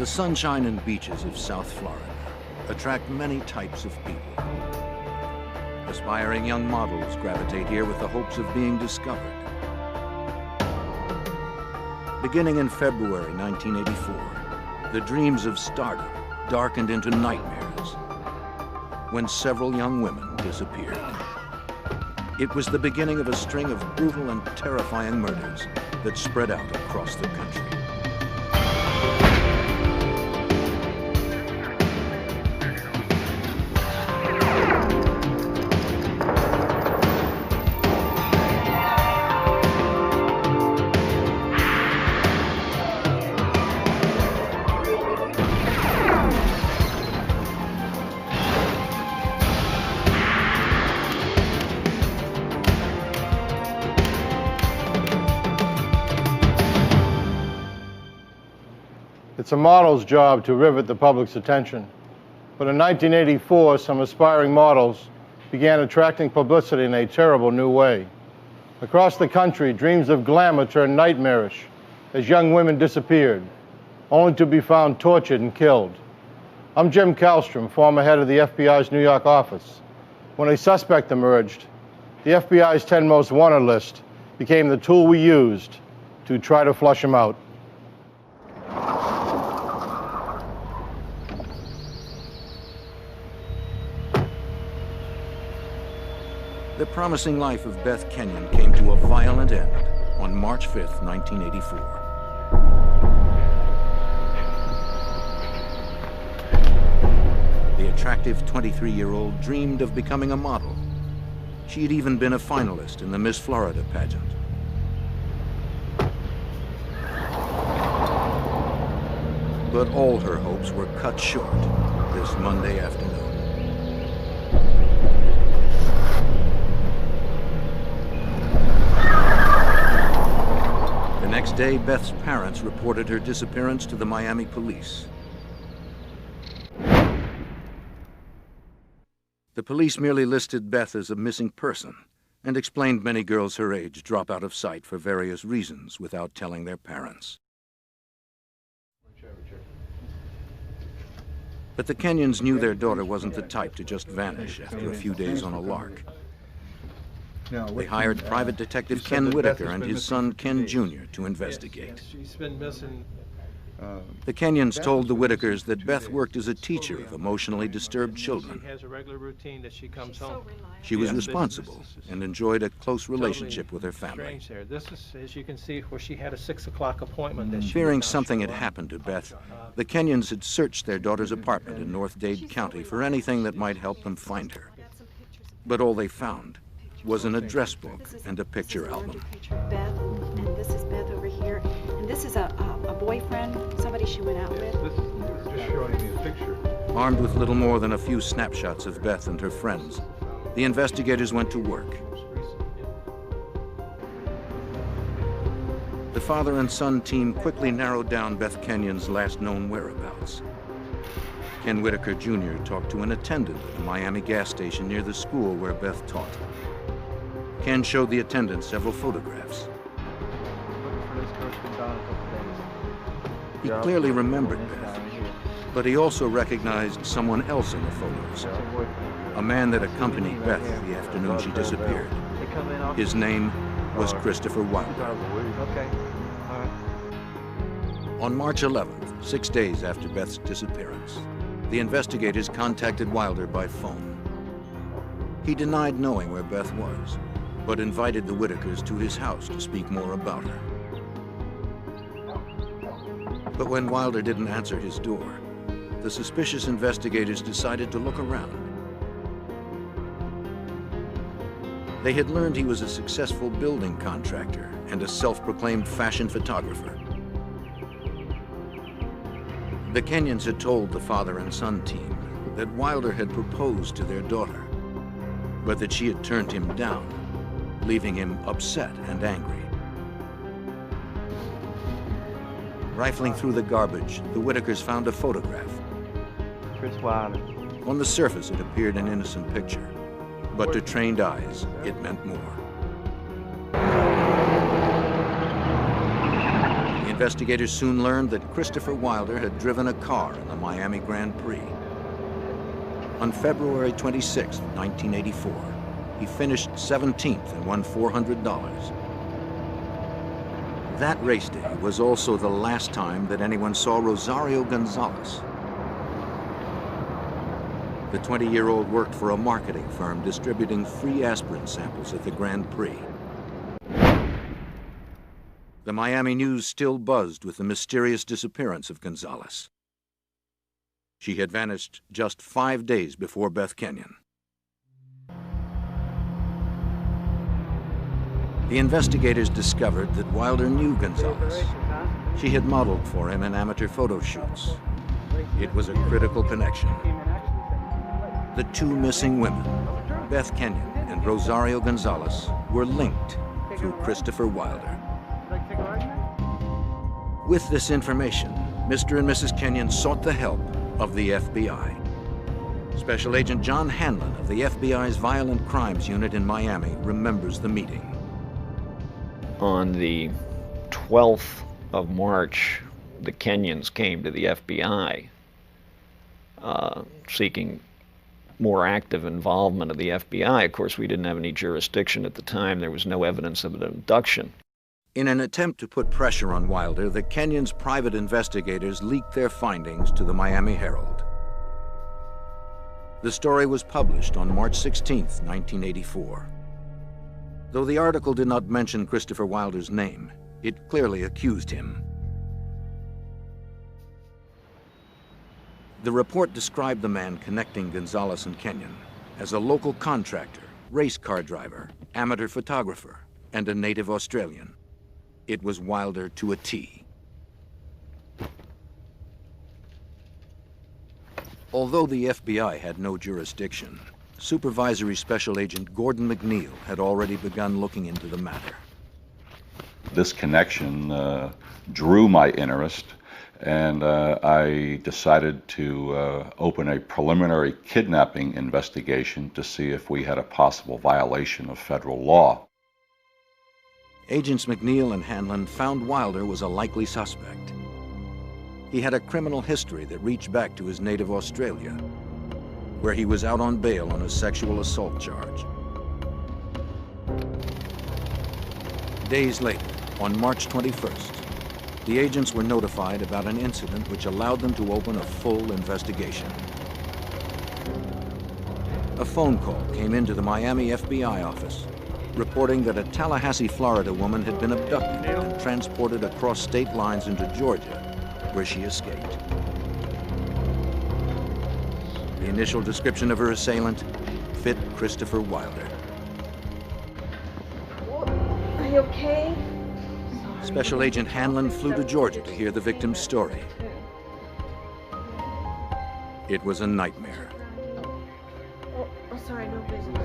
The sunshine and beaches of South Florida attract many types of people. Aspiring young models gravitate here with the hopes of being discovered. Beginning in February 1984, the dreams of stardom darkened into nightmares when several young women disappeared. It was the beginning of a string of brutal and terrifying murders that spread out across the country. It's a model's job to rivet the public's attention. But in 1984, some aspiring models began attracting publicity in a terrible new way. Across the country, dreams of glamour turned nightmarish as young women disappeared, only to be found tortured and killed. I'm Jim Kallstrom, former head of the FBI's New York office. When a suspect emerged, the FBI's 10 most wanted list became the tool we used to try to flush him out. The promising life of Beth Kenyon came to a violent end on March 5th, 1984. The attractive 23-year-old dreamed of becoming a model. She had even been a finalist in the Miss Florida pageant. But all her hopes were cut short this Monday afternoon. The next day, Beth's parents reported her disappearance to the Miami police. The police merely listed Beth as a missing person and explained many girls her age drop out of sight for various reasons without telling their parents. But the Kenyons knew their daughter wasn't the type to just vanish after a few days on a lark. They hired private detective Ken Whitaker and his son Ken Jr. to investigate. She's been missing. The Kenyons told the Whitakers that Beth worked as a teacher of emotionally disturbed children. She has a regular routine that she comes home. She was responsible and enjoyed a close relationship with her family. This is, as you can see, where she had a 6 o'clock appointment. That she Fearing something had happened to Beth, the Kenyons had searched their daughter's apartment in North Dade County for anything that might help them find her. But all they found was an address book and a picture album. Beth, and this is Beth over here, and this is a boyfriend, somebody she went out with. This is just showing me a picture. Armed with little more than a few snapshots of Beth and her friends, the investigators went to work. The father and son team quickly narrowed down Beth Kenyon's last known whereabouts. Ken Whitaker Jr. talked to an attendant at a Miami gas station near the school where Beth taught. Ken showed the attendant several photographs. He clearly remembered Beth, but he also recognized someone else in the photos, a man that accompanied Beth the afternoon she disappeared. His name was Christopher Wilder. On March 11th, 6 days after Beth's disappearance, the investigators contacted Wilder by phone. He denied knowing where Beth was, but invited the Whitakers to his house to speak more about her. But when Wilder didn't answer his door, the suspicious investigators decided to look around. They had learned he was a successful building contractor and a self-proclaimed fashion photographer. The Kenyons had told the father and son team that Wilder had proposed to their daughter, but that she had turned him down, leaving him upset and angry. Rifling through the garbage, the Whitakers found a photograph. Chris Wilder. On the surface, it appeared an innocent picture, but to trained eyes, it meant more. The Investigators soon learned that Christopher Wilder had driven a car in the Miami Grand Prix. On February 26, 1984, he finished 17th and won $400. That race day was also the last time that anyone saw Rosario Gonzalez. The 20-year-old worked for a marketing firm distributing free aspirin samples at the Grand Prix. The Miami News still buzzed with the mysterious disappearance of Gonzalez. She had vanished just 5 days before Beth Kenyon. The investigators discovered that Wilder knew Gonzalez. She had modeled for him in amateur photo shoots. It was a critical connection. The two missing women, Beth Kenyon and Rosario Gonzalez, were linked through Christopher Wilder. With this information, Mr. and Mrs. Kenyon sought the help of the FBI. Special Agent John Hanlon of the FBI's Violent Crimes Unit in Miami remembers the meeting. On the 12th of March, the Kenyons came to the FBI seeking more active involvement of the FBI. Of course, we didn't have any jurisdiction at the time. There was no evidence of an abduction. In an attempt to put pressure on Wilder, the Kenyons' private investigators leaked their findings to the Miami Herald. The story was published on March 16, 1984. Though the article did not mention Christopher Wilder's name, it clearly accused him. The report described the man connecting Gonzalez and Kenyon as a local contractor, race car driver, amateur photographer, and a native Australian. It was Wilder to a T. Although the FBI had no jurisdiction, Supervisory Special Agent Gordon McNeil had already begun looking into the matter. This connection drew my interest, and I decided to open a preliminary kidnapping investigation to see if we had a possible violation of federal law. Agents McNeil and Hanlon found Wilder was a likely suspect. He had a criminal history that reached back to his native Australia, where he was out on bail on a sexual assault charge. Days later, on March 21st, the agents were notified about an incident which allowed them to open a full investigation. A phone call came into the Miami FBI office, reporting that a Tallahassee, Florida woman had been abducted and transported across state lines into Georgia, where she escaped. The initial description of her assailant fit Christopher Wilder. Are you okay? Special Agent Hanlon flew to Georgia to hear the victim's story. It was a nightmare. Oh, sorry, no business.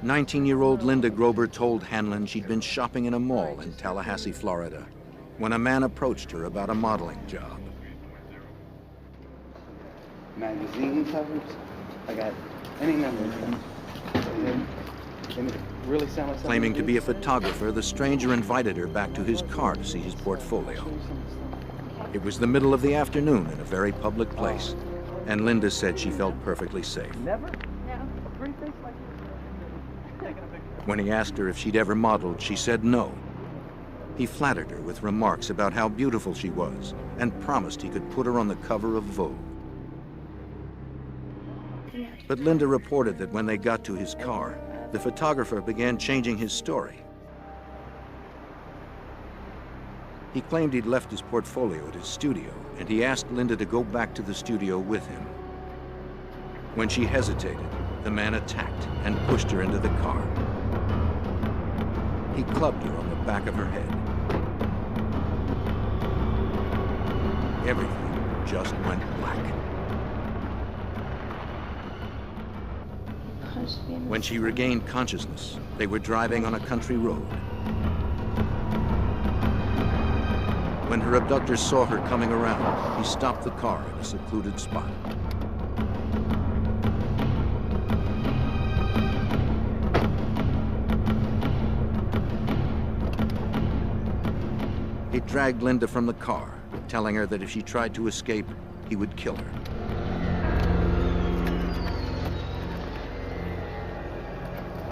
19-year-old Linda Grober told Hanlon she'd been shopping in a mall in Tallahassee, Florida, when a man approached her about a modeling job. Magazine covers? I got any number of them. And it really sound like Claiming to be a photographer, the stranger invited her back to his car to see his portfolio. It was the middle of the afternoon in a very public place, and Linda said she felt perfectly safe. Never? When he asked her if she'd ever modeled, she said no. He flattered her with remarks about how beautiful she was and promised he could put her on the cover of Vogue. But Linda reported that when they got to his car, the photographer began changing his story. He claimed he'd left his portfolio at his studio, and he asked Linda to go back to the studio with him. When she hesitated, the man attacked and pushed her into the car. He clubbed her on the back of her head. Everything just went black. When she regained consciousness, they were driving on a country road. When her abductor saw her coming around, he stopped the car in a secluded spot. He dragged Linda from the car, telling her that if she tried to escape, he would kill her.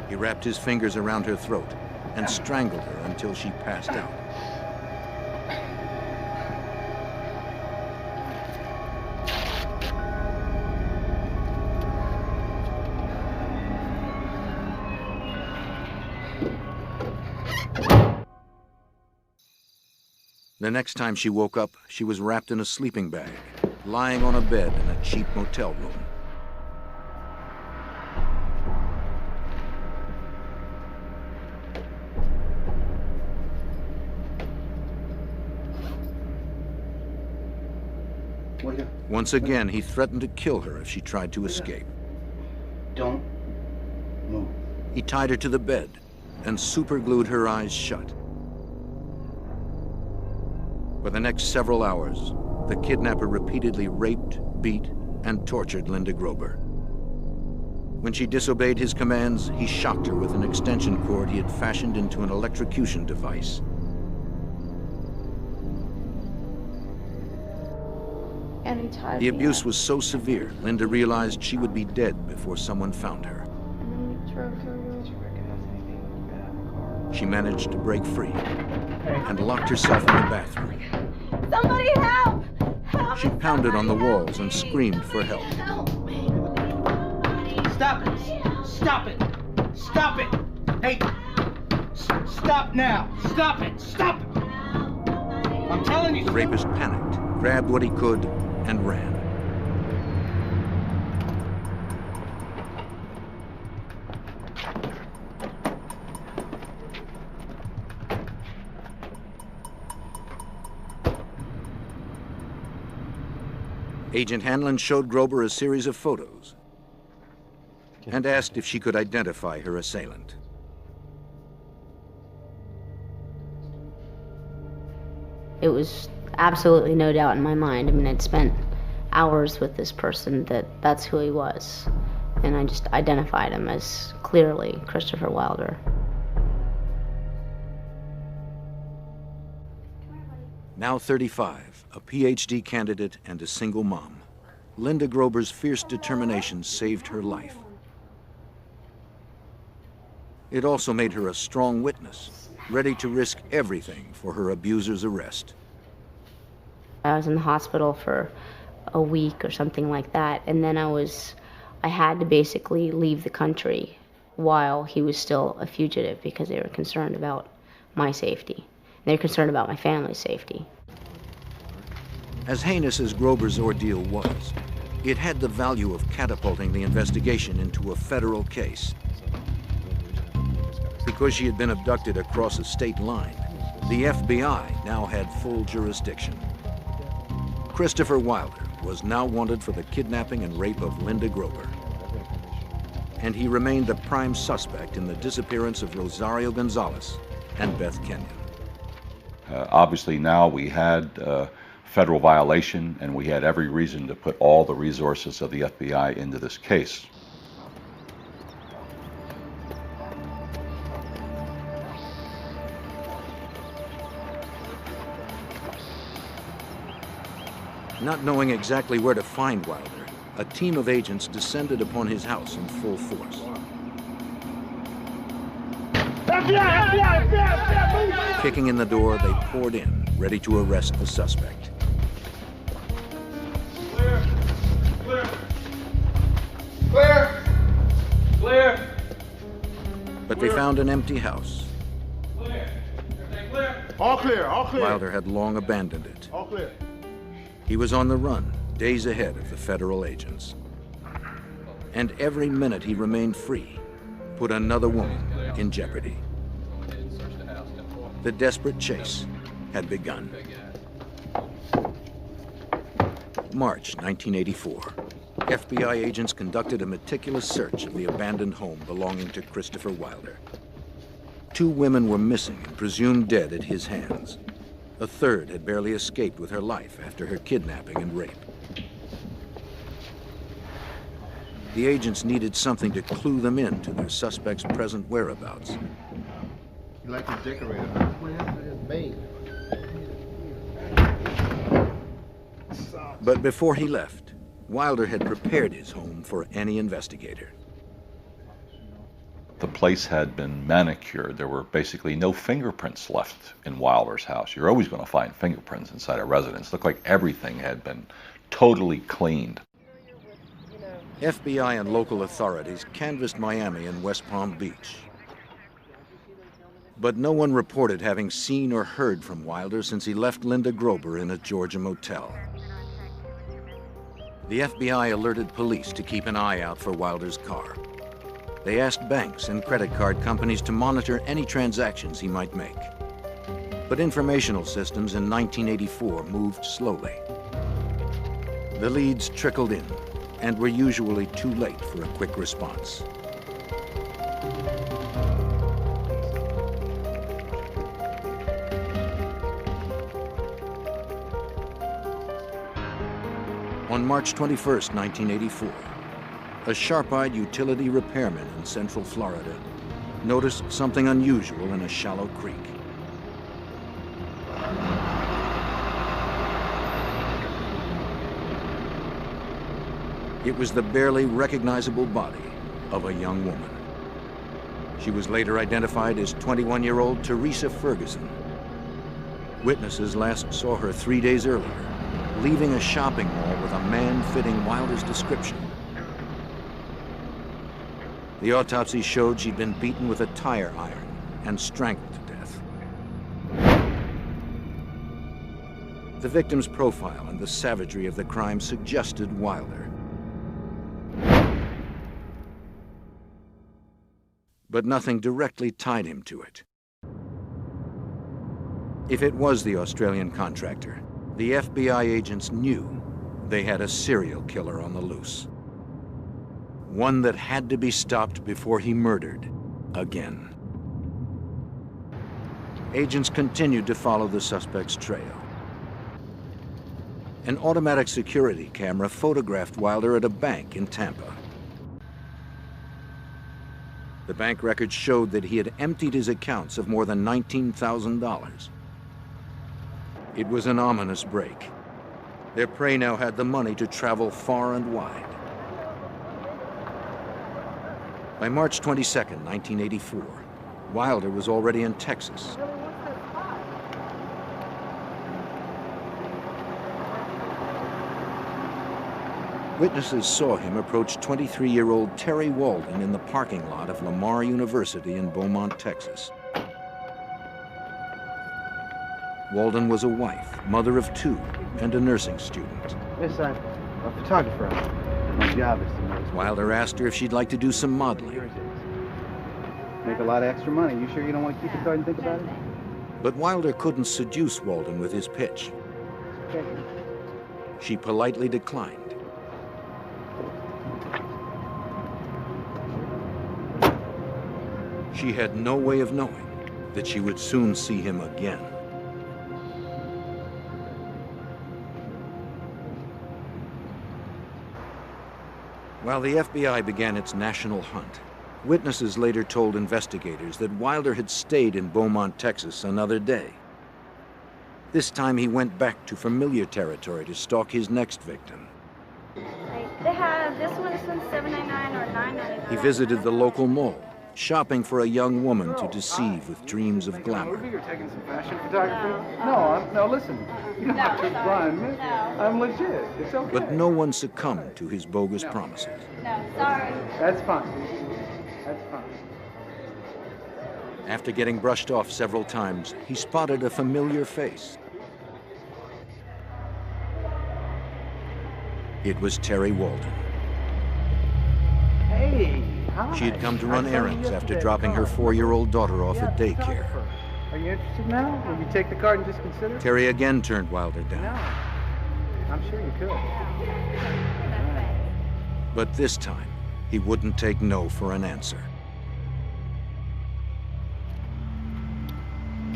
He wrapped his fingers around her throat and strangled her until she passed out. The next time she woke up, she was wrapped in a sleeping bag, lying on a bed in a cheap motel room. Once again, he threatened to kill her if she tried to escape. Don't move. He tied her to the bed and superglued her eyes shut. For the next several hours, the kidnapper repeatedly raped, beat, and tortured Linda Grober. When she disobeyed his commands, he shocked her with an extension cord he had fashioned into an electrocution device. And he tied The me abuse up. was so severe, Linda realized she would be dead before someone found her. And then he drove her away. She managed to break free and locked herself in the bathroom. Somebody help! Help! She pounded on the walls and screamed for help. Help me! Stop it! Stop it! Stop it! Hey! Stop now! Stop it! Stop it! I'm telling you! The rapist panicked, grabbed what he could, and ran. Agent Hanlon showed Grober a series of photos and asked if she could identify her assailant. It was absolutely no doubt in my mind. I mean, I'd spent hours with this person that's who he was. And I just identified him as clearly Christopher Wilder. Now 35, a PhD candidate and a single mom, Linda Grober's fierce determination saved her life. It also made her a strong witness, ready to risk everything for her abuser's arrest. I was in the hospital for a week or something like that, and then I had to basically leave the country while he was still a fugitive because they were concerned about my safety. They were concerned about my family's safety. As heinous as Grober's ordeal was, it had the value of catapulting the investigation into a federal case. Because she had been abducted across a state line, the FBI now had full jurisdiction. Christopher Wilder was now wanted for the kidnapping and rape of Linda Grober. And he remained the prime suspect in the disappearance of Rosario Gonzalez and Beth Kenyon. Obviously now we had federal violation, and we had every reason to put all the resources of the FBI into this case. Not knowing exactly where to find Wilder, a team of agents descended upon his house in full force. Kicking in the door, they poured in, ready to arrest the suspect. Clear! Clear! Clear! Clear! But they found an empty house. Clear! Everything clear? All clear, all clear. Wilder had long abandoned it. All clear. He was on the run, days ahead of the federal agents. And every minute he remained free put another woman in jeopardy. The desperate chase had begun. March 1984. FBI agents conducted a meticulous search of the abandoned home belonging to Christopher Wilder. 2 women were missing and presumed dead at his hands. A third had barely escaped with her life after her kidnapping and rape. The agents needed something to clue them in to their suspect's present whereabouts. You like to decorate it. What happened to his maid? But before he left, Wilder had prepared his home for any investigator. The place had been manicured. There were basically no fingerprints left in Wilder's house. You're always going to find fingerprints inside a residence. It looked like everything had been totally cleaned. FBI and local authorities canvassed Miami and West Palm Beach. But no one reported having seen or heard from Wilder since he left Linda Grober in a Georgia motel. The FBI alerted police to keep an eye out for Wilder's car. They asked banks and credit card companies to monitor any transactions he might make. But informational systems in 1984 moved slowly. The leads trickled in and were usually too late for a quick response. On March 21st, 1984, a sharp-eyed utility repairman in Central Florida noticed something unusual in a shallow creek. It was the barely recognizable body of a young woman. She was later identified as 21-year-old Teresa Ferguson. Witnesses last saw her 3 days earlier, leaving a shopping mall with a man fitting Wilder's description. The autopsy showed she'd been beaten with a tire iron and strangled to death. The victim's profile and the savagery of the crime suggested Wilder. But nothing directly tied him to it. If it was the Australian contractor, the FBI agents knew they had a serial killer on the loose. One that had to be stopped before he murdered again. Agents continued to follow the suspect's trail. An automatic security camera photographed Wilder at a bank in Tampa. The bank records showed that he had emptied his accounts of more than $19,000. It was an ominous break. Their prey now had the money to travel far and wide. By March 22nd, 1984, Wilder was already in Texas. Witnesses saw him approach 23-year-old Terry Walden in the parking lot of Lamar University in Beaumont, Texas. Walden was a wife, mother of 2, and a nursing student. Yes, I'm a photographer. My job is to notice. Wilder asked her if she'd like to do some modeling. Make a lot of extra money. You sure you don't want to keep the card and think about it? But Wilder couldn't seduce Walden with his pitch. Okay. She politely declined. She had no way of knowing that she would soon see him again. While the FBI began its national hunt, witnesses later told investigators that Wilder had stayed in Beaumont, Texas another day. This time he went back to familiar territory to stalk his next victim. They have this one is $7.99 or $9.99. He visited the local mall, shopping for a young woman to deceive with dreams of glamour. You're taking some fashion photography? No, listen. You don't have to blind me. I'm legit. It's okay. But no one succumbed to his bogus promises. No, sorry. That's fine. That's fine. After getting brushed off several times, he spotted a familiar face. It was Terry Walden. Hey, hi. She had come to run errands after dropping her 4-year-old daughter off at daycare. Are you interested now? Will you take the card and just consider? Terry again turned Wilder down. No. I'm sure you could. But this time, he wouldn't take no for an answer.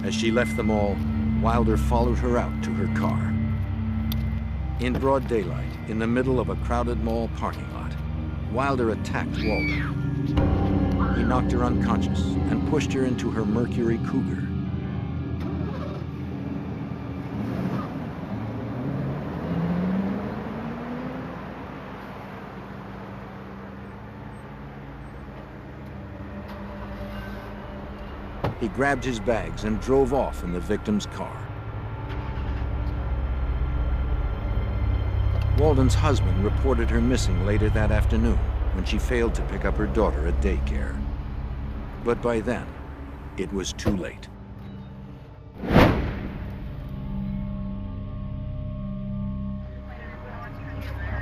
As she left the mall, Wilder followed her out to her car. In broad daylight, in the middle of a crowded mall parking lot, Wilder attacked Walden. He knocked her unconscious and pushed her into her Mercury Cougar. He grabbed his bags and drove off in the victim's car. Walden's husband reported her missing later that afternoon when she failed to pick up her daughter at daycare. But by then, it was too late.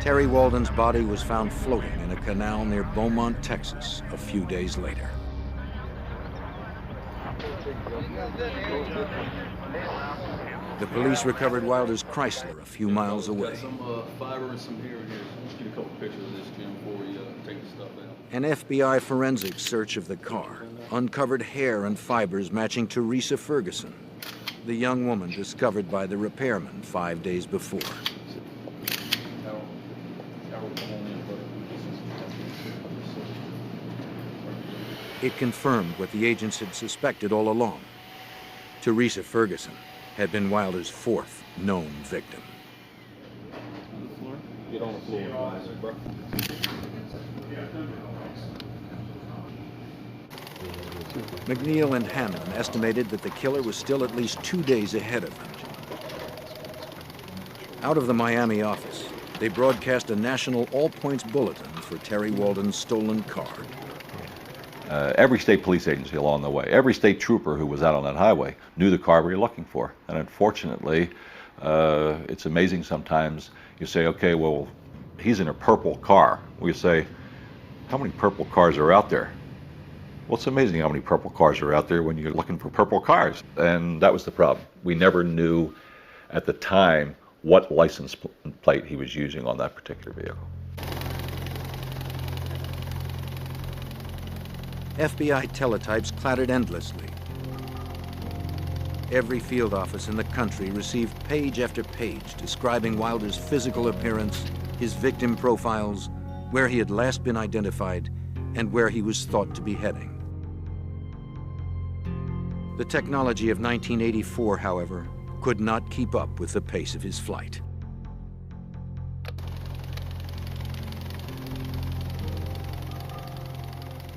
Terry Walden's body was found floating in a canal near Beaumont, Texas, a few days later. The police recovered Wilder's Chrysler a few miles away. Some fiber and some hair in here. Let's get a couple pictures of this, Jim, before we take the stuff out. An FBI forensic search of the car uncovered hair and fibers matching Teresa Ferguson, the young woman discovered by the repairman 5 days before. It confirmed what the agents had suspected all along. Teresa Ferguson had been Wilder's fourth known victim. Get on the floor, bro. McNeil and Hammond estimated that the killer was still at least 2 days ahead of them. Out of the Miami office, they broadcast a national all-points bulletin for Terry Walden's stolen car. Every state police agency along the way, every state trooper who was out on that highway knew the car we were looking for. And unfortunately, it's amazing sometimes you say, okay, well, he's in a purple car. We say, how many purple cars are out there? Well, it's amazing how many purple cars are out there when you're looking for purple cars. And that was the problem. We never knew at the time what license plate he was using on that particular vehicle. FBI teletypes clattered endlessly. Every field office in the country received page after page describing Wilder's physical appearance, his victim profiles, where he had last been identified, and where he was thought to be heading. The technology of 1984, however, could not keep up with the pace of his flight.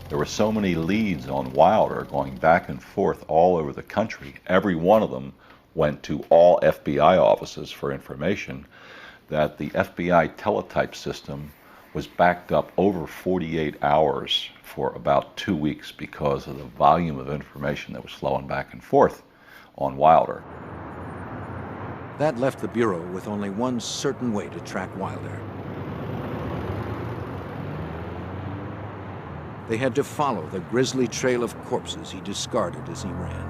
There were so many leads on Wilder going back and forth all over the country. Every one of them went to all FBI offices for information that the FBI teletype system was backed up over 48 hours for about 2 weeks because of the volume of information that was flowing back and forth on Wilder. That left the Bureau with only one certain way to track Wilder. They had to follow the grisly trail of corpses he discarded as he ran.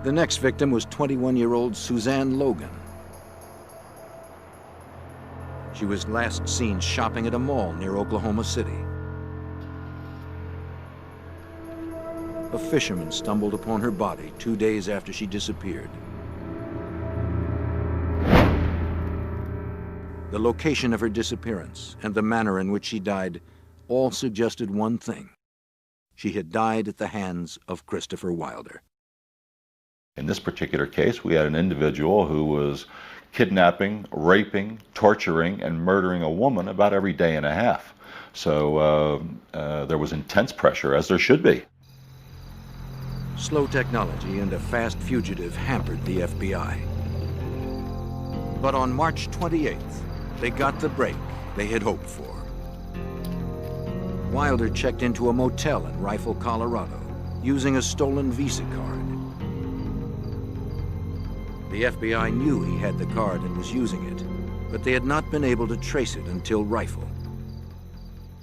The next victim was 21-year-old Suzanne Logan. She was last seen shopping at a mall near Oklahoma City. A fisherman stumbled upon her body 2 days after she disappeared. The location of her disappearance and the manner in which she died all suggested one thing. She had died at the hands of Christopher Wilder. In this particular case, we had an individual who was kidnapping, raping, torturing, and murdering a woman about every day and a half. So there was intense pressure, as there should be. Slow technology and a fast fugitive hampered the FBI. But on March 28th, they got the break they had hoped for. Wilder checked into a motel in Rifle, Colorado, using a stolen Visa card. The FBI knew he had the card and was using it, but they had not been able to trace it until Rifle.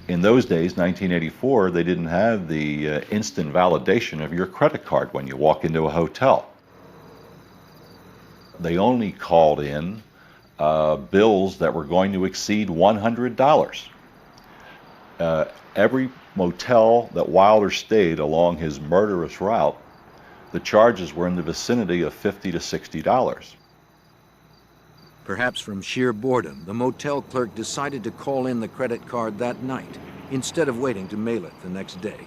In those days, 1984, they didn't have the instant validation of your credit card when you walk into a hotel. They only called in bills that were going to exceed $100. Every motel that Wilder stayed along his murderous route, the charges were in the vicinity of $50 to $60. Perhaps from sheer boredom, the motel clerk decided to call in the credit card that night instead of waiting to mail it the next day.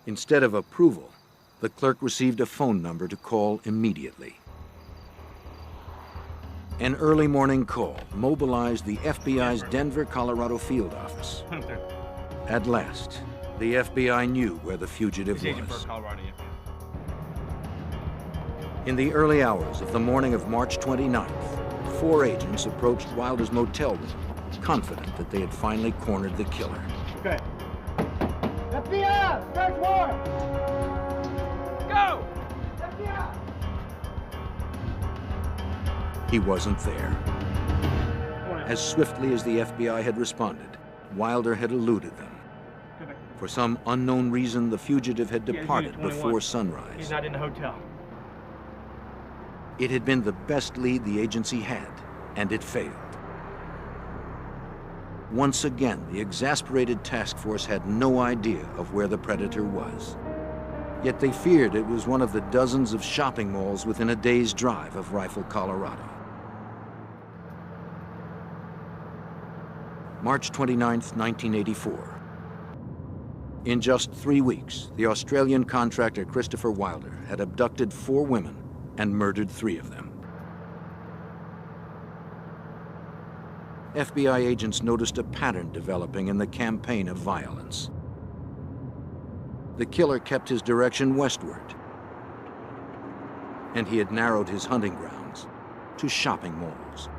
Instead of approval, the clerk received a phone number to call immediately. An early morning call mobilized the FBI's Denver, Colorado field office. At last, the FBI knew where the fugitive was. In the early hours of the morning of March 29th, 4 agents approached Wilder's motel room, confident that they had finally cornered the killer. Okay. FBI! Search warrant! Go! FBI! He wasn't there. As swiftly as the FBI had responded, Wilder had eluded them. For some unknown reason, the fugitive had departed before sunrise. He's not in the hotel. It had been the best lead the agency had, and it failed. Once again, the exasperated task force had no idea of where the predator was. Yet they feared it was one of the dozens of shopping malls within a day's drive of Rifle, Colorado. March 29th, 1984. In just 3 weeks, the Australian contractor Christopher Wilder had abducted 4 women and murdered 3 of them. FBI agents noticed a pattern developing in the campaign of violence. The killer kept his direction westward, and he had narrowed his hunting grounds to shopping malls.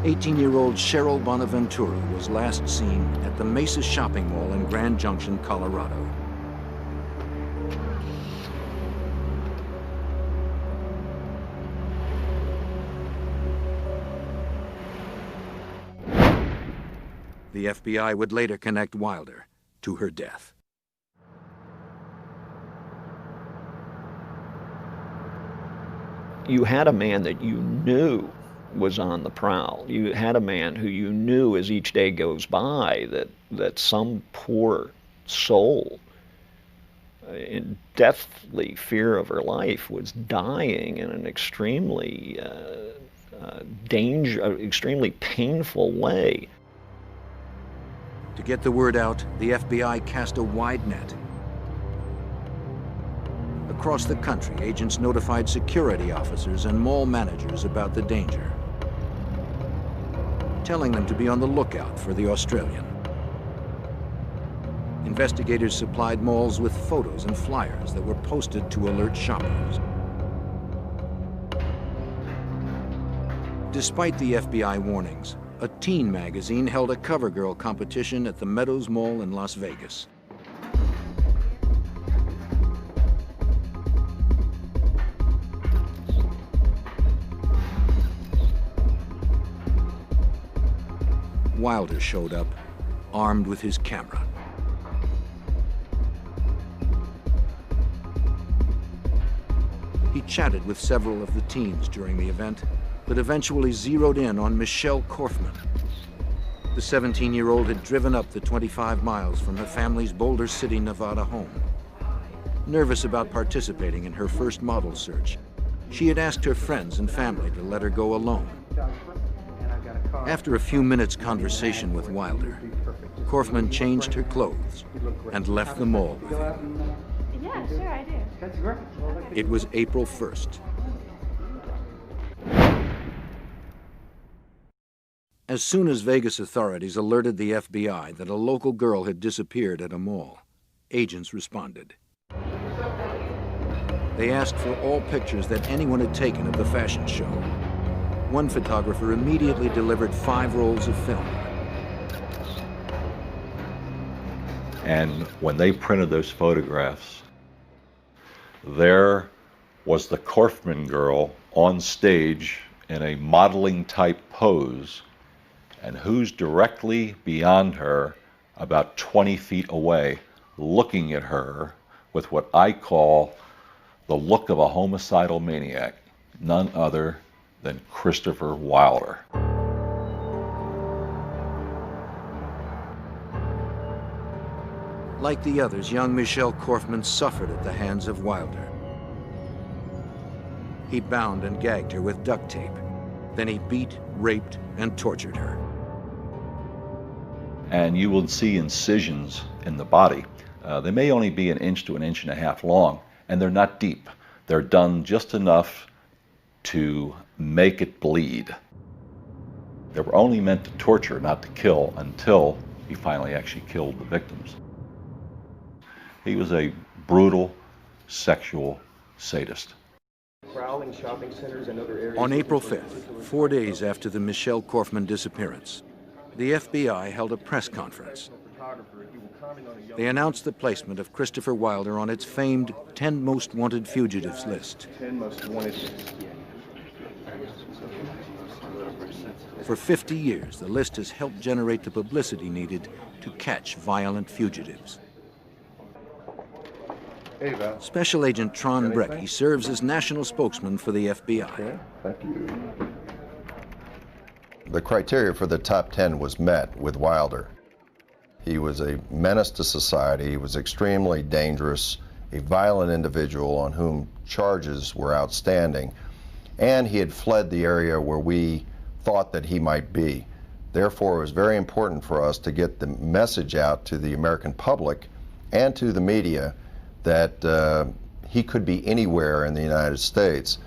"18-year-old Cheryl Bonaventura was last seen at the Mesa Shopping Mall in Grand Junction, Colorado. The FBI would later connect Wilder to her death. You had a man that you knew was on the prowl. You had a man who you knew as each day goes by that some poor soul in deathly fear of her life was dying in an extremely extremely painful way. To get the word out, the FBI cast a wide net. Across the country, agents notified security officers and mall managers about the danger, telling them to be on the lookout for the Australian. Investigators supplied malls with photos and flyers that were posted to alert shoppers. Despite the FBI warnings, a teen magazine held a CoverGirl competition at the Meadows Mall in Las Vegas. Wilder showed up, armed with his camera. He chatted with several of the teens during the event, but eventually zeroed in on Michelle Korfman. The 17-year-old had driven up the 25 miles from her family's Boulder City, Nevada home. Nervous about participating in her first model search, she had asked her friends and family to let her go alone. After a few minutes' conversation with Wilder, Korfman changed her clothes and left the mall with him. Yeah, sure, I do. That's great. It was April 1st. As soon as Vegas authorities alerted the FBI that a local girl had disappeared at a mall, agents responded. They asked for all pictures that anyone had taken of the fashion show. One photographer immediately delivered 5 rolls of film. And when they printed those photographs, there was the Korfman girl on stage in a modeling type pose, and who's directly beyond her, about 20 feet away, looking at her with what I call the look of a homicidal maniac, none other than Christopher Wilder. Like the others, young Michelle Korfman suffered at the hands of Wilder. He bound and gagged her with duct tape. Then he beat, raped, and tortured her. and you will see incisions in the body. They may only be 1 inch to 1.5 inches long, and they're not deep. They're done just enough to make it bleed. They were only meant to torture, not to kill, until he finally actually killed the victims. He was a brutal sexual sadist. Prowling shopping centers and other areas. On April 5th, 4 days after the Michelle Korfman disappearance, the FBI held a press conference. They announced the placement of Christopher Wilder on its famed 10 Most Wanted Fugitives list. 10 most wanted. For 50 years, the list has helped generate the publicity needed to catch violent fugitives. Hey, Val. Special Agent Tron Brecky serves as national spokesman for the FBI. Thank you. The criteria for the top 10 was met with Wilder. He was a menace to society. He was extremely dangerous, a violent individual on whom charges were outstanding, and he had fled the area where we thought that he might be. Therefore, it was very important for us to get the message out to the American public and to the media that he could be anywhere in the United States.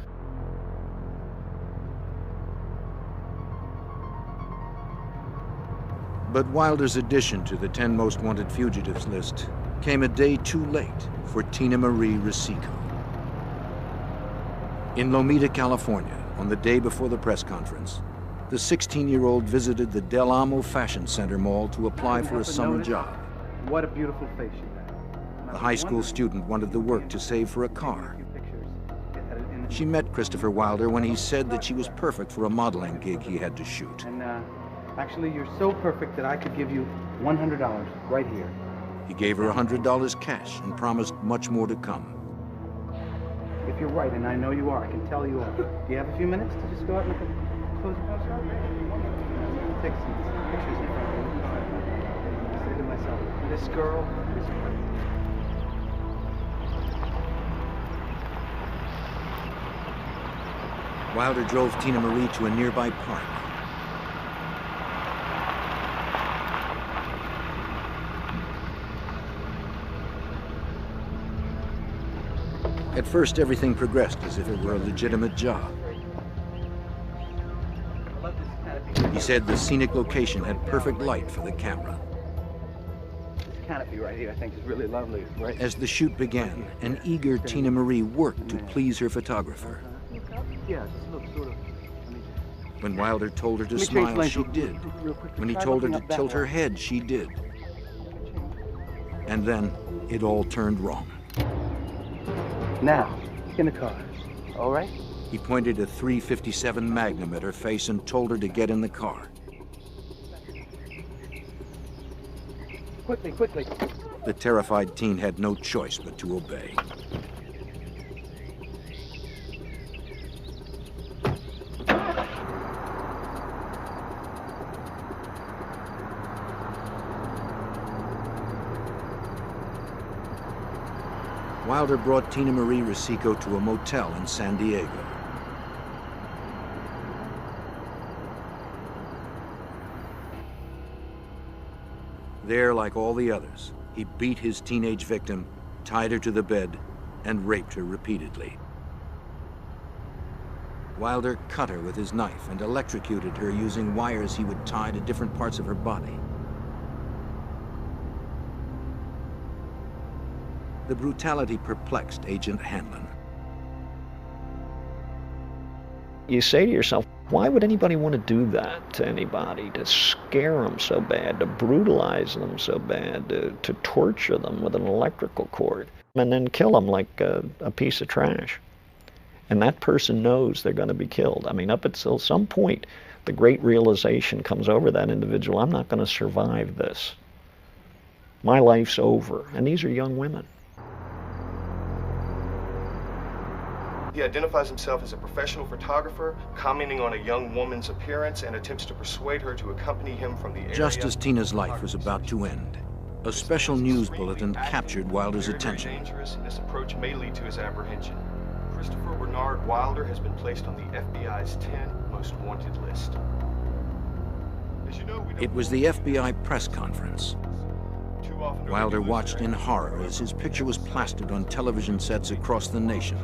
But Wilder's addition to the 10 Most Wanted Fugitives list came a day too late for Tina Marie Rosico. In Lomita, California, on the day before the press conference, the 16-year-old visited the Del Amo Fashion Center Mall to apply for a summer job. What a beautiful face you have. The high school student wanted the work to save for a car. She met Christopher Wilder when he said that she was perfect for a modeling gig he had to shoot. And actually, you're so perfect that I could give you $100 right here. He gave her $100 cash and promised much more to come. If you're right, and I know you are, I can tell you are. Do you have a few minutes to just go out and close your house up? Take some pictures in front of you. I say to myself, this girl is perfect. Wilder drove Tina Marie to a nearby park. At first, everything progressed as if it were a legitimate job. He said the scenic location had perfect light for the camera. This canopy right here, I think, is really lovely. Right? As the shoot began, an eager Tina Marie worked to please her photographer. Yeah, just look sort of. When Wilder told her to smile, she did. When he told her to tilt her head, she did. And then it all turned wrong. Now, get in the car. All right? He pointed a .357 Magnum at her face and told her to get in the car. Quickly, quickly. The terrified teen had no choice but to obey. Wilder brought Tina Marie Rosico to a motel in San Diego. There, like all the others, he beat his teenage victim, tied her to the bed, and raped her repeatedly. Wilder cut her with his knife and electrocuted her using wires he would tie to different parts of her body. The brutality perplexed Agent Hanlon. You say to yourself, why would anybody want to do that to anybody? To scare them so bad, to brutalize them so bad, to torture them with an electrical cord, and then kill them like a piece of trash. And that person knows they're going to be killed. I mean, up until some point, the great realization comes over that individual, I'm not going to survive this. My life's over. And these are young women. He identifies himself as a professional photographer, commenting on a young woman's appearance and attempts to persuade her to accompany him from the area. Just as Tina's life was about to end, a special news bulletin captured Wilder's attention. Dangerous, and this approach may lead to his apprehension. Christopher Bernard Wilder has been placed on the FBI's 10 most wanted list. The It was the FBI press conference. Wilder watched in horror as his picture was plastered on television sets across the nation.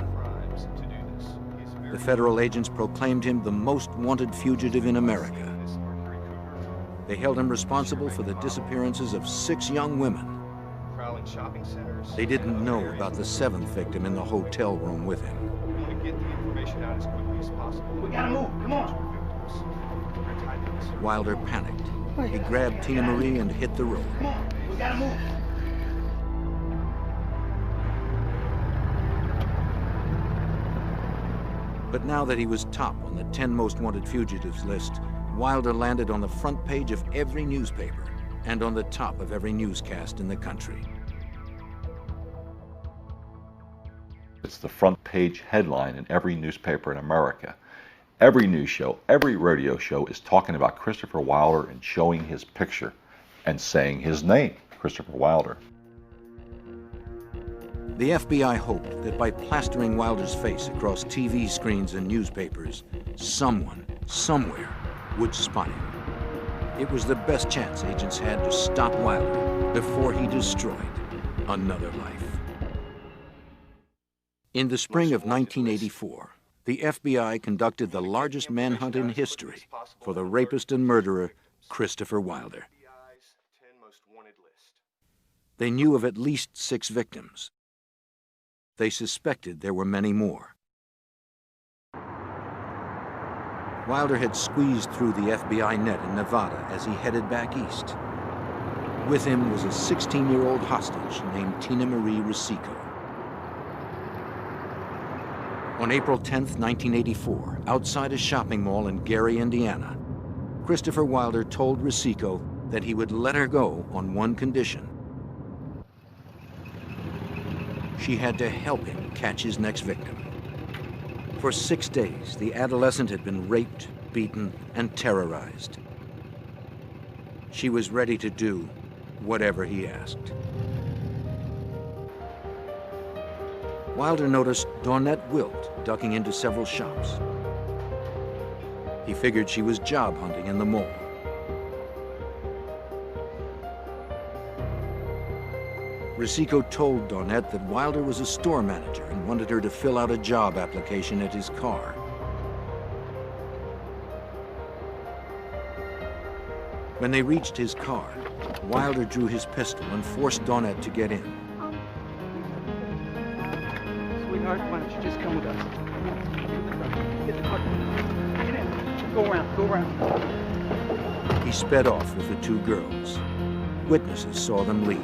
The federal agents proclaimed him the most wanted fugitive in America. They held him responsible for the disappearances of 6 young women. They didn't know about the 7th victim in the hotel room with him. We gotta move, come on. Wilder panicked. He grabbed Tina Marie and hit the road. Come on, we gotta move. But now that he was top on the 10 most wanted fugitives list, Wilder landed on the front page of every newspaper and on the top of every newscast in the country. It's the front page headline in every newspaper in America. Every news show, every radio show is talking about Christopher Wilder and showing his picture and saying his name, Christopher Wilder. The FBI hoped that by plastering Wilder's face across TV screens and newspapers, someone, somewhere, would spot him. It was the best chance agents had to stop Wilder before he destroyed another life. In the spring of 1984, the FBI conducted the largest manhunt in history for the rapist and murderer, Christopher Wilder. They knew of at least 6 victims. They suspected there were many more. Wilder had squeezed through the FBI net in Nevada as he headed back east. With him was a 16-year-old hostage named Tina Marie Rosico. On April 10, 1984, outside a shopping mall in Gary, Indiana, Christopher Wilder told Rosico that he would let her go on one condition. She had to help him catch his next victim. For 6 days, the adolescent had been raped, beaten, and terrorized. She was ready to do whatever he asked. Wilder noticed Dawnette Wilt ducking into several shops. He figured she was job hunting in the mall. Rosico told Dawnette that Wilder was a store manager and wanted her to fill out a job application at his car. When they reached his car, Wilder drew his pistol and forced Dawnette to get in. Sweetheart, why don't you just come with us? Get the car. Get in. Go around, go around. He sped off with the 2 girls. Witnesses saw them leave.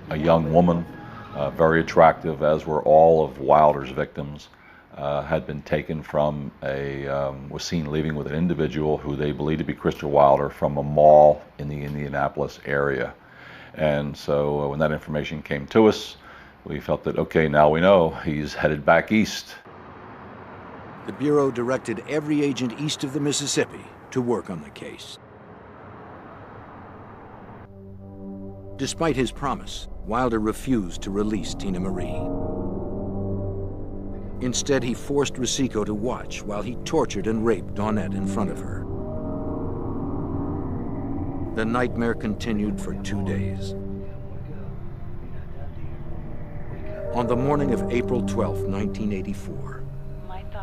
A young woman, very attractive, as were all of Wilder's victims, had been taken from was seen leaving with an individual who they believed to be Christopher Wilder from a mall in the Indianapolis area. And so when that information came to us, we felt that, okay, now we know he's headed back east. The Bureau directed every agent east of the Mississippi to work on the case. Despite his promise, Wilder refused to release Tina Marie. Instead, he forced Rosico to watch while he tortured and raped Dawnette in front of her. The nightmare continued for 2 days. On the morning of April 12, 1984,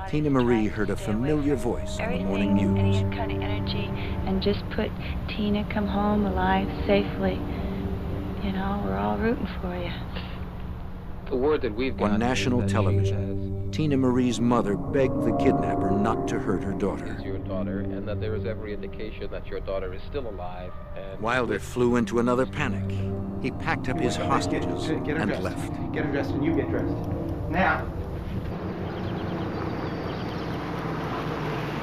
Tina Marie heard a familiar voice on the morning news. Any kind of energy, and just put Tina come home alive safely. You know, we're all rooting for you. The word that we've got on national television, Tina Marie's mother begged the kidnapper not to hurt her daughter. Your daughter, and that there is every indication that your daughter is still alive. And Wilder flew into another panic. He packed up his hostages and left. Get her dressed and you get dressed. Now.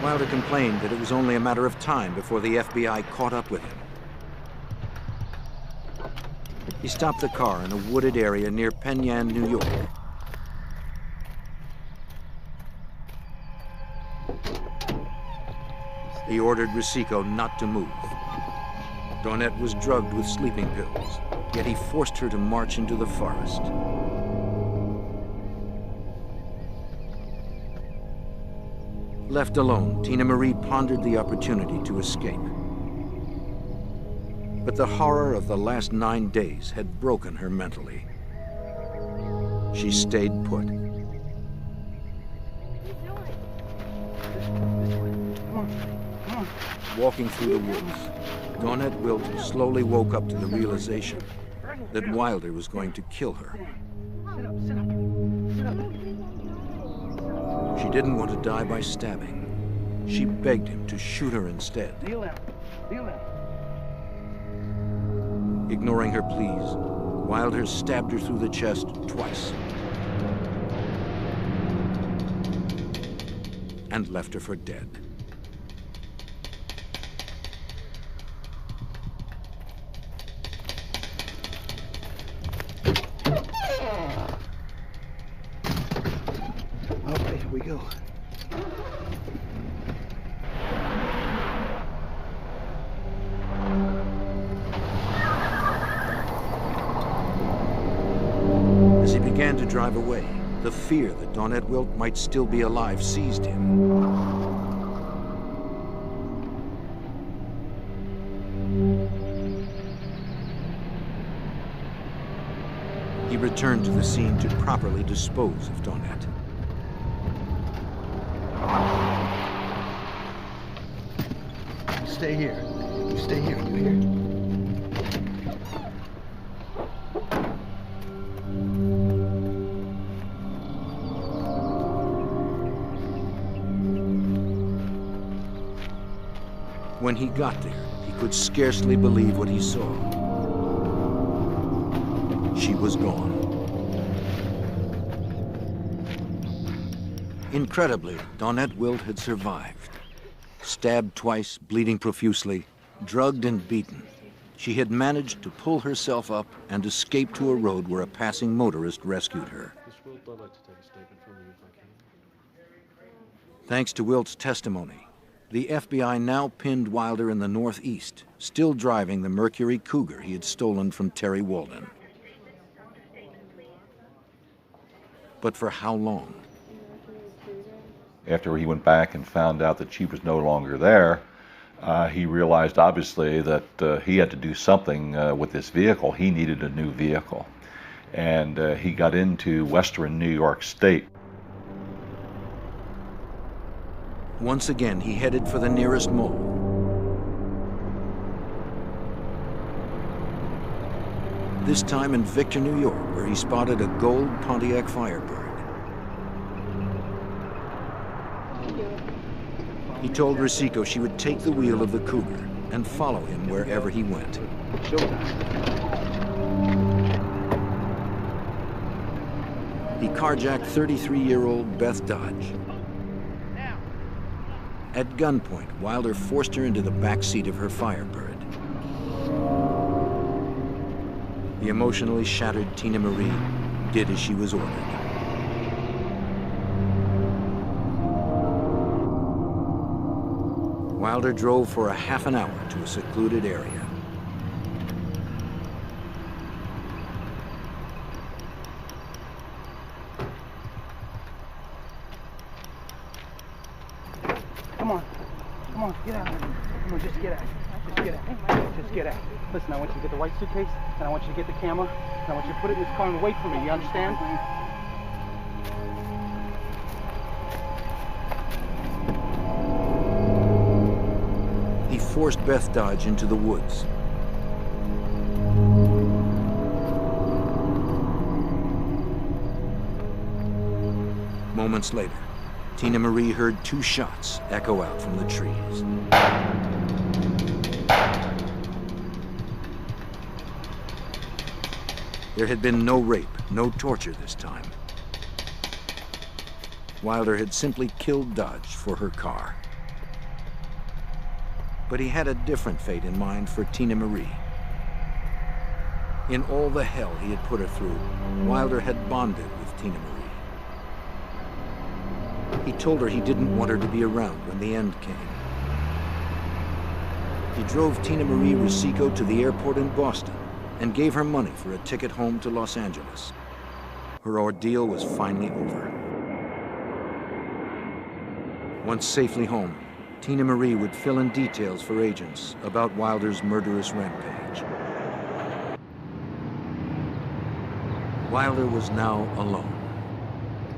Wilder complained that it was only a matter of time before the FBI caught up with him. He stopped the car in a wooded area near Penn Yan, New York. He ordered Rosico not to move. Dawnette was drugged with sleeping pills, yet he forced her to march into the forest. Left alone, Tina Marie pondered the opportunity to escape. But the horror of the last 9 days had broken her mentally. She stayed put. Walking through the woods, Dawnette Wilt slowly woke up to the realization that Wilder was going to kill her. She didn't want to die by stabbing. She begged him to shoot her instead. Ignoring her pleas, Wilder stabbed her through the chest twice and left her for dead. Okay, here we go. As he began to drive away, the fear that Dawnette Wilt might still be alive seized him. He returned to the scene to properly dispose of Dawnette. Stay here. You stay here, you hear? When he got there, he could scarcely believe what he saw. She was gone. Incredibly, Dawnette Wilt had survived. Stabbed twice, bleeding profusely, drugged and beaten, she had managed to pull herself up and escape to a road where a passing motorist rescued her. Thanks to Wilt's testimony, the FBI now pinned Wilder in the Northeast, still driving the Mercury Cougar he had stolen from Terry Walden. But for how long? After he went back and found out that she was no longer there, he realized obviously that he had to do something with this vehicle. He needed a new vehicle. And he got into western New York State. Once again, he headed for the nearest mall. This time in Victor, New York, where he spotted a gold Pontiac Firebird. He told Rosico she would take the wheel of the Cougar and follow him wherever he went. He carjacked 33-year-old Beth Dodge. At gunpoint, Wilder forced her into the back seat of her Firebird. The emotionally shattered Tina Marie did as she was ordered. Wilder drove for a half an hour to a secluded area. Come on, get out. Come on, just get out. Just get out. Just get out. Listen, I want you to get the white suitcase, and I want you to get the camera, and I want you to put it in this car and wait for me, you understand? He forced Beth Dodge into the woods. Moments later, Tina Marie heard 2 shots echo out from the trees. There had been no rape, no torture this time. Wilder had simply killed Dodge for her car. But he had a different fate in mind for Tina Marie. In all the hell he had put her through, Wilder had bonded with Tina Marie. He told her he didn't want her to be around when the end came. He drove Tina Marie Rosico to the airport in Boston and gave her money for a ticket home to Los Angeles. Her ordeal was finally over. Once safely home, Tina Marie would fill in details for agents about Wilder's murderous rampage. Wilder was now alone,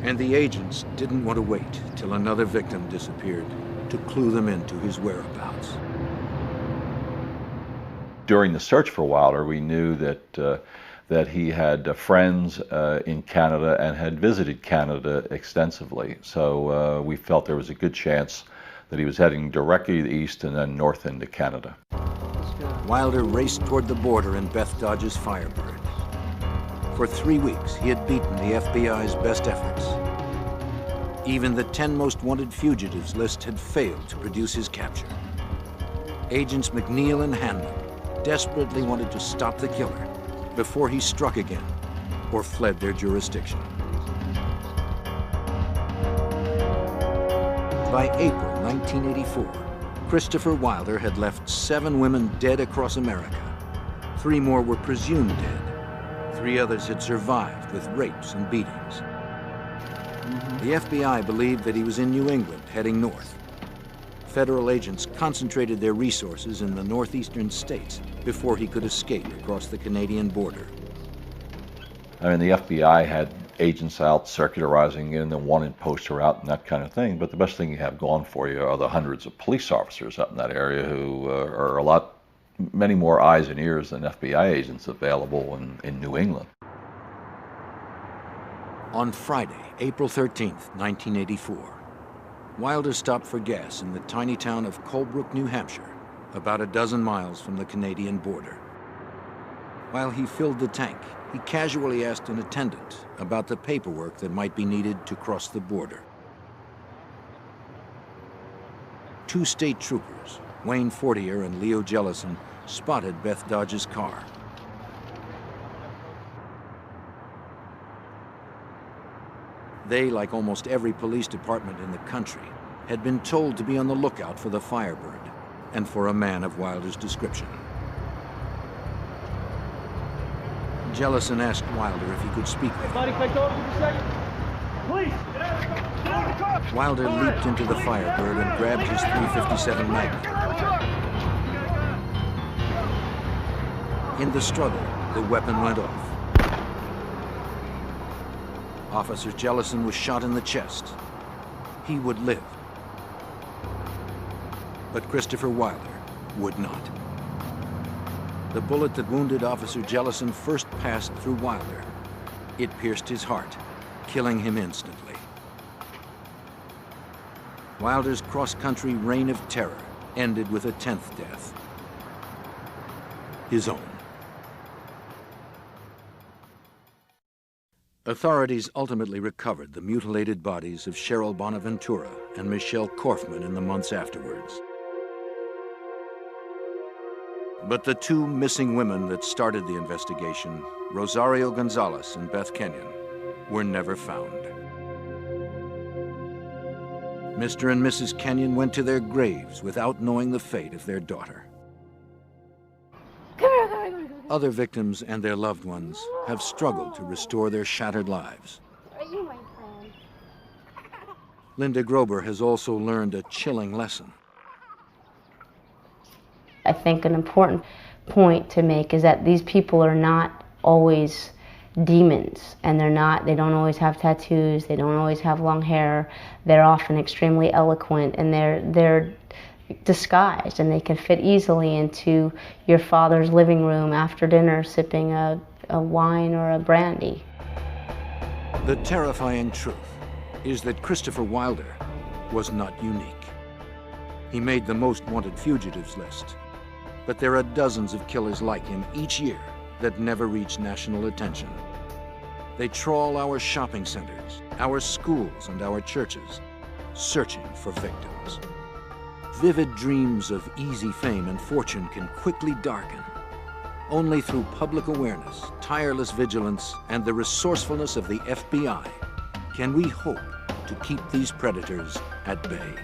and the agents didn't want to wait till another victim disappeared to clue them into his whereabouts. During the search for Wilder, we knew that he had friends in Canada and had visited Canada extensively. So we felt there was a good chance that he was heading directly east and then north into Canada. Wilder raced toward the border in Beth Dodge's Firebird. For 3 weeks, he had beaten the FBI's best efforts. Even the 10 most wanted fugitives list had failed to produce his capture. Agents McNeil and Hanlon desperately wanted to stop the killer before he struck again or fled their jurisdiction. By April 1984, Christopher Wilder had left 7 women dead across America. 3 more were presumed dead. 3 others had survived with rapes and beatings. The FBI believed that he was in New England, heading north. Federal agents concentrated their resources in the northeastern states before he could escape across the Canadian border. I mean, the FBI had agents out circularizing in the wanted poster out and that kind of thing, but the best thing you have going for you are the hundreds of police officers up in that area who are many more eyes and ears than FBI agents available in New England. On Friday, April 13th, 1984, Wilder stopped for gas in the tiny town of Colebrook, New Hampshire, about a dozen miles from the Canadian border. While he filled the tank, he casually asked an attendant about the paperwork that might be needed to cross the border. 2 state troopers, Wayne Fortier and Leo Jellison, spotted Beth Dodge's car. They, like almost every police department in the country, had been told to be on the lookout for the Firebird and for a man of Wilder's description. Jellison asked Wilder if he could speak with him. Buddy, can I talk to you for a second? Please! Get out of the car! Wilder leaped into the Firebird and grabbed his .357 Magnum. In the struggle, the weapon went off. Officer Jellison was shot in the chest. He would live. But Christopher Wilder would not. The bullet that wounded Officer Jellison first passed through Wilder. It pierced his heart, killing him instantly. Wilder's cross-country reign of terror ended with a 10th death. His own. Authorities ultimately recovered the mutilated bodies of Cheryl Bonaventura and Michelle Korfman in the months afterwards. But the 2 missing women that started the investigation, Rosario Gonzalez and Beth Kenyon, were never found. Mr. and Mrs. Kenyon went to their graves without knowing the fate of their daughter. Other victims and their loved ones have struggled to restore their shattered lives. Linda Grober has also learned a chilling lesson. I think an important point to make is that these people are not always demons, and they don't always have tattoos, they don't always have long hair. They're often extremely eloquent, and they're disguised, and they can fit easily into your father's living room after dinner sipping a wine or a brandy. The terrifying truth is that Christopher Wilder was not unique. He made the most wanted fugitives list, but there are dozens of killers like him each year that never reach national attention. They trawl our shopping centers, our schools, and our churches, searching for victims. Vivid dreams of easy fame and fortune can quickly darken. Only through public awareness, tireless vigilance, and the resourcefulness of the FBI can we hope to keep these predators at bay.